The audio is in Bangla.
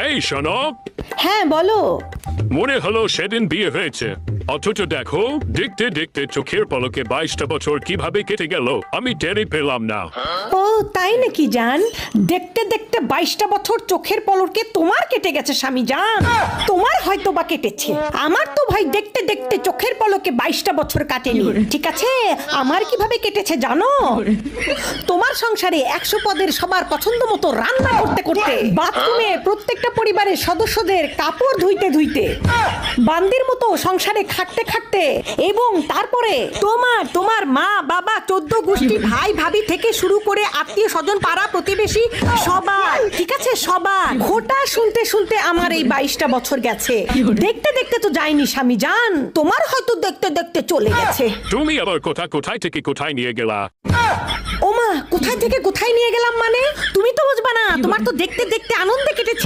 এই শোনো, হ্যাঁ বলো। মনে হলো সেদিন বিয়ে হয়েছে, অথচ দেখো দেখতে দেখতে চোখের পলকে 22টা বছর কিভাবে কেটে গেল আমি টেরই পেলাম না। ও তাই নাকি জান? দেখতে দেখতে 22টা বছর চোখের পলকে তোমার কেটে গেছে স্বামী জান। তোমার হয়তো বা কেটেছে, আমার তো ভাই দেখতে দেখতে চোখের পলকে 22টা বছর কাটেনি। ঠিক আছে, আমার কিভাবে কেটেছে জানো? তোমার সংসারে 100 পদের সবার পছন্দ মতো রান্না করতে করতে, বাথরুমে প্রত্যেকটা পরিবারের সদস্যদের কাপড় ধুইতে ধুইতে, বান্দির মতো সংসারে খাটতে খাটতে, এবং তারপরে তোমার মা বাবা 14 গোষ্ঠী ভাই ভাবি থেকে শুরু করে আত্মীয় স্বজন পাড়া প্রতিবেশী সবার, ঠিক আছে সবার ঘোটা শুনতে শুনতে আমার এই 22টা বছর গেছে। দেখতে দেখতে তো যায়নি স্বামী জান, তোমার হয়তো দেখতে দেখতে চলে গেছে। তুমি আবার কোথায় থেকে কোথায় নিয়ে গেলা? ওমা, কোথায় থেকে কোথায় নিয়ে গেলাম মানে? তুমি তো বুঝবা না, তোমার তো দেখতে দেখতে আনন্দে কেটেছে।